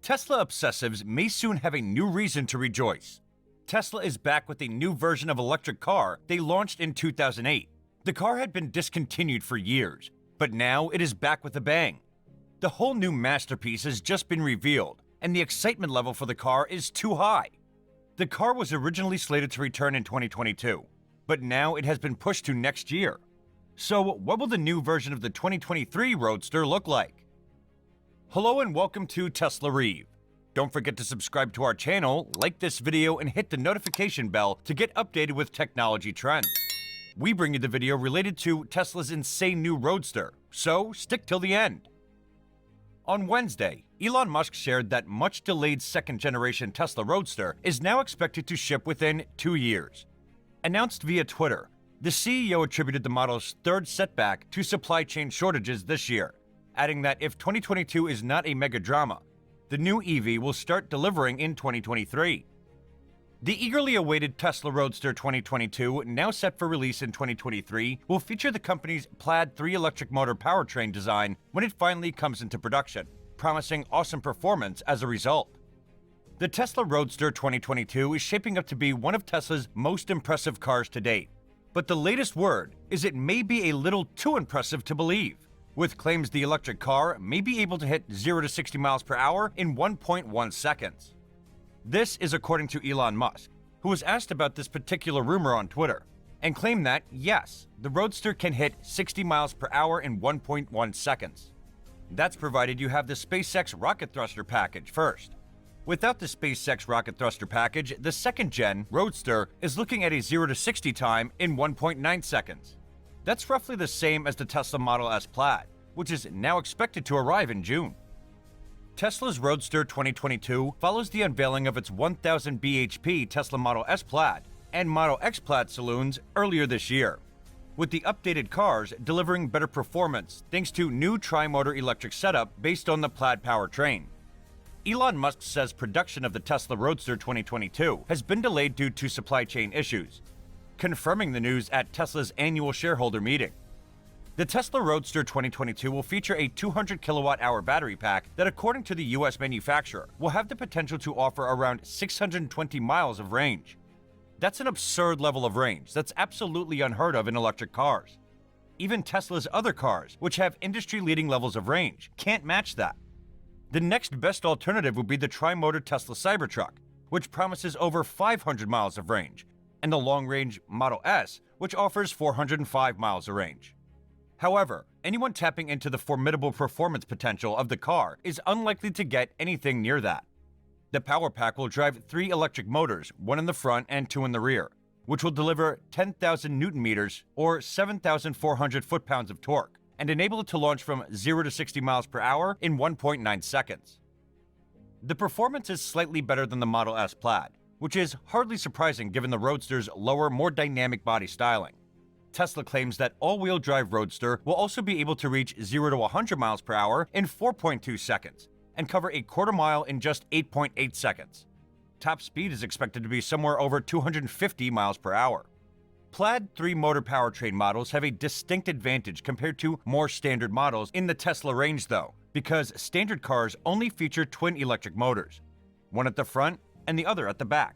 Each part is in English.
Tesla obsessives may soon have a new reason to rejoice. Tesla is back with a new version of electric car they launched in 2008. The car had been discontinued for years, but now it is back with a bang. The whole new masterpiece has just been revealed, and the excitement level for the car is too high. The car was originally slated to return in 2022, but now it has been pushed to next year. So what will the new version of the 2023 Roadster look like? Hello and welcome to Tesla Reeve. Don't forget to subscribe to our channel, like this video, and hit the notification bell to get updated with technology trends. We bring you the video related to Tesla's insane new Roadster, so stick till the end. On Wednesday, Elon Musk shared that much delayed second-generation Tesla Roadster is now expected to ship within 2 years. Announced via Twitter, the CEO attributed the model's third setback to supply chain shortages this year, adding that if 2022 is not a mega drama, the new EV will start delivering in 2023. The eagerly awaited Tesla Roadster 2022, now set for release in 2023, will feature the company's Plaid 3 electric motor powertrain design when it finally comes into production, promising awesome performance as a result. The Tesla Roadster 2022 is shaping up to be one of Tesla's most impressive cars to date, but the latest word is it may be a little too impressive to believe, with claims the electric car may be able to hit 0 to 60 miles per hour in 1.1 seconds. This is according to Elon Musk, who was asked about this particular rumor on Twitter, and claimed that, yes, the Roadster can hit 60 miles per hour in 1.1 seconds. That's provided you have the SpaceX rocket thruster package first. Without the SpaceX rocket thruster package, the second-gen Roadster is looking at a 0 to 60 time in 1.9 seconds. That's roughly the same as the Tesla Model S Plaid, which is now expected to arrive in June. Tesla's Roadster 2022 follows the unveiling of its 1000 bhp Tesla Model S Plaid and Model X Plaid saloons earlier this year, with the updated cars delivering better performance thanks to new tri-motor electric setup based on the Plaid powertrain. Elon Musk says production of the Tesla Roadster 2022 has been delayed due to supply chain issues, confirming the news at Tesla's annual shareholder meeting. The Tesla Roadster 2022 will feature a 200 kilowatt-hour battery pack that, according to the US manufacturer, will have the potential to offer around 620 miles of range. That's an absurd level of range that's absolutely unheard of in electric cars. Even Tesla's other cars, which have industry-leading levels of range, can't match that. The next best alternative would be the tri-motor Tesla Cybertruck, which promises over 500 miles of range, and the long-range Model S, which offers 405 miles of range. However, anyone tapping into the formidable performance potential of the car is unlikely to get anything near that. The power pack will drive 3 electric motors, 1 in the front and 2 in the rear, which will deliver 10,000 newton meters or 7,400 foot-pounds of torque, and enable it to launch from 0 to 60 miles per hour in 1.9 seconds. The performance is slightly better than the Model S Plaid, which is hardly surprising given the Roadster's lower, more dynamic body styling. Tesla claims that all-wheel drive Roadster will also be able to reach 0 to 100 miles per hour in 4.2 seconds and cover a quarter mile in just 8.8 seconds. Top speed is expected to be somewhere over 250 miles per hour. Plaid 3 motor powertrain models have a distinct advantage compared to more standard models in the Tesla range though, because standard cars only feature twin electric motors, one at the front and the other at the back.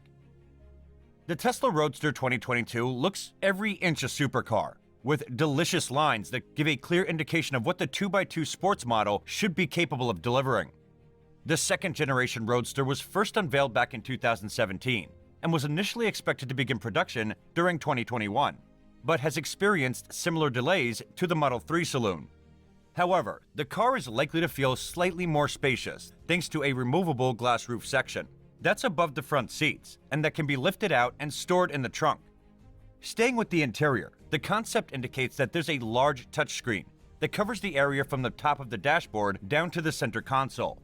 The Tesla Roadster 2022 looks every inch a supercar, with delicious lines that give a clear indication of what the 2x2 sports model should be capable of delivering. The second-generation Roadster was first unveiled back in 2017 and was initially expected to begin production during 2021, but has experienced similar delays to the Model 3 saloon. However, the car is likely to feel slightly more spacious thanks to a removable glass roof section that's above the front seats, and that can be lifted out and stored in the trunk. Staying with the interior, the concept indicates that there's a large touchscreen that covers the area from the top of the dashboard down to the center console.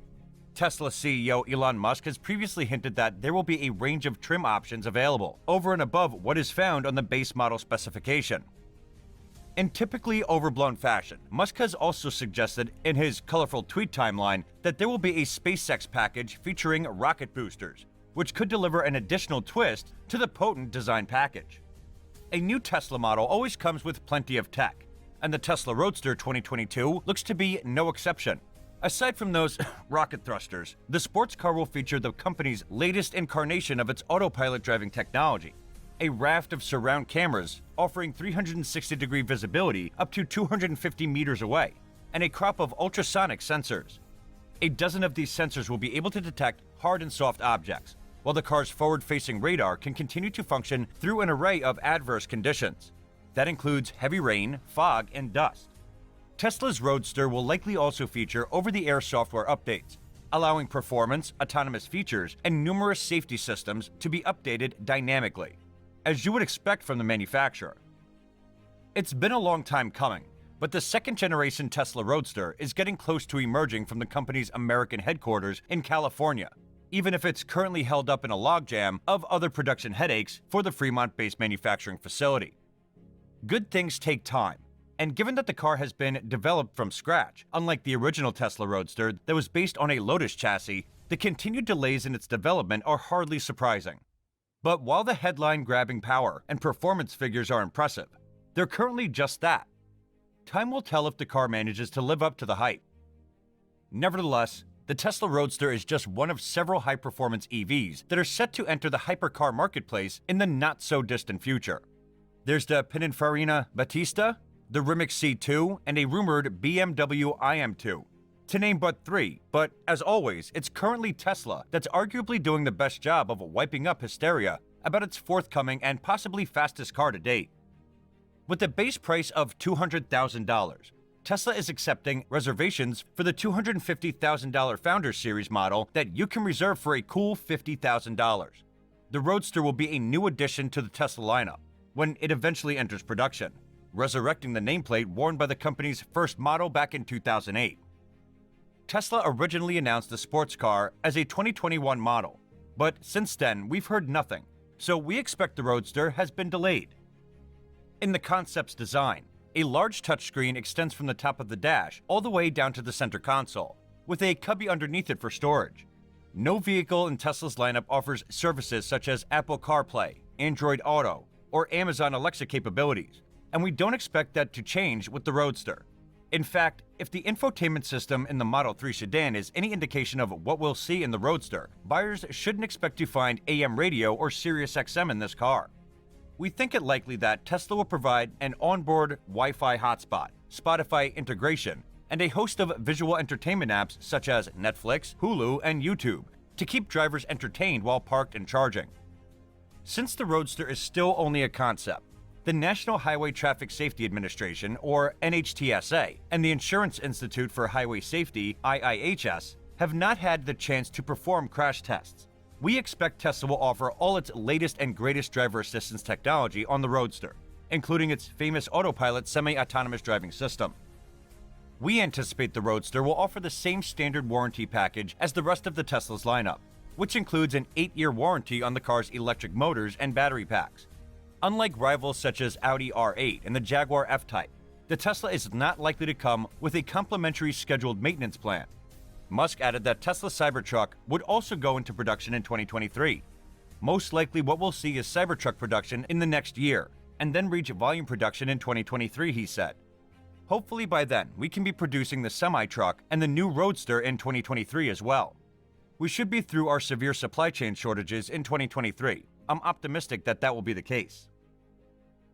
Tesla CEO Elon Musk has previously hinted that there will be a range of trim options available over and above what is found on the base model specification. In typically overblown fashion, Musk has also suggested in his colorful tweet timeline that there will be a SpaceX package featuring rocket boosters, which could deliver an additional twist to the potent design package. A new Tesla model always comes with plenty of tech, and the Tesla Roadster 2022 looks to be no exception. Aside from those rocket thrusters, the sports car will feature the company's latest incarnation of its autopilot driving technology, a raft of surround cameras offering 360-degree visibility up to 250 meters away, and a crop of ultrasonic sensors. A dozen of these sensors will be able to detect hard and soft objects, while the car's forward-facing radar can continue to function through an array of adverse conditions. That includes heavy rain, fog, and dust. Tesla's Roadster will likely also feature over-the-air software updates, allowing performance, autonomous features, and numerous safety systems to be updated dynamically, as you would expect from the manufacturer. It's been a long time coming, but the second-generation Tesla Roadster is getting close to emerging from the company's American headquarters in California, even if it's currently held up in a logjam of other production headaches for the Fremont-based manufacturing facility. Good things take time, and given that the car has been developed from scratch, unlike the original Tesla Roadster that was based on a Lotus chassis, the continued delays in its development are hardly surprising. But while the headline-grabbing power and performance figures are impressive, they're currently just that. Time will tell if the car manages to live up to the hype. Nevertheless, the Tesla Roadster is just one of several high-performance EVs that are set to enter the hypercar marketplace in the not-so-distant future. There's the Pininfarina Battista, the Rimac C2, and a rumored BMW iM2, to name but three, but as always, it's currently Tesla that's arguably doing the best job of wiping up hysteria about its forthcoming and possibly fastest car to date. With a base price of $200,000, Tesla is accepting reservations for the $250,000 Founder Series model that you can reserve for a cool $50,000. The Roadster will be a new addition to the Tesla lineup when it eventually enters production, resurrecting the nameplate worn by the company's first model back in 2008. Tesla originally announced the sports car as a 2021 model, but since then we've heard nothing, so we expect the Roadster has been delayed. In the concept's design, a large touchscreen extends from the top of the dash all the way down to the center console, with a cubby underneath it for storage. No vehicle in Tesla's lineup offers services such as Apple CarPlay, Android Auto, or Amazon Alexa capabilities, and we don't expect that to change with the Roadster. In fact, if the infotainment system in the Model 3 sedan is any indication of what we'll see in the Roadster, buyers shouldn't expect to find AM radio or Sirius XM in this car. We think it likely that Tesla will provide an onboard Wi-Fi hotspot, Spotify integration, and a host of visual entertainment apps such as Netflix, Hulu, and YouTube to keep drivers entertained while parked and charging. Since the Roadster is still only a concept, the National Highway Traffic Safety Administration, or NHTSA, and the Insurance Institute for Highway Safety, IIHS, have not had the chance to perform crash tests. We expect Tesla will offer all its latest and greatest driver assistance technology on the Roadster, including its famous autopilot semi-autonomous driving system. We anticipate the Roadster will offer the same standard warranty package as the rest of the Tesla's lineup, which includes an 8-year warranty on the car's electric motors and battery packs. Unlike rivals such as Audi R8 and the Jaguar F-Type, the Tesla is not likely to come with a complimentary scheduled maintenance plan. Musk added that Tesla's Cybertruck would also go into production in 2023. Most likely what we'll see is Cybertruck production in the next year, and then reach volume production in 2023, he said. Hopefully by then, we can be producing the semi-truck and the new Roadster in 2023 as well. We should be through our severe supply chain shortages in 2023. I'm optimistic that that will be the case.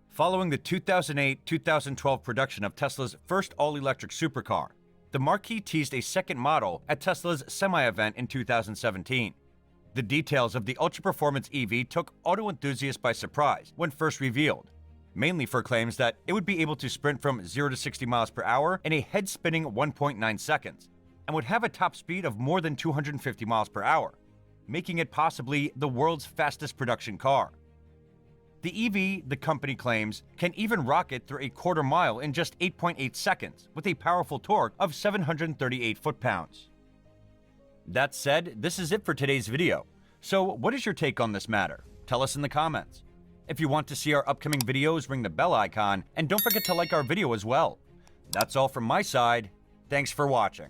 Following the 2008-2012 production of Tesla's first all-electric supercar, the marquee teased a second model at Tesla's Semi-event in 2017. The details of the ultra-performance EV took auto enthusiasts by surprise when first revealed, mainly for claims that it would be able to sprint from 0 to 60 miles per hour in a head-spinning 1.9 seconds, and would have a top speed of more than 250 miles per hour, making it possibly the world's fastest production car. The EV, the company claims, can even rocket through a quarter mile in just 8.8 seconds with a powerful torque of 738 foot-pounds. That said, this is it for today's video. So what is your take on this matter? Tell us in the comments. If you want to see our upcoming videos, ring the bell icon, and don't forget to like our video as well. That's all from my side. Thanks for watching.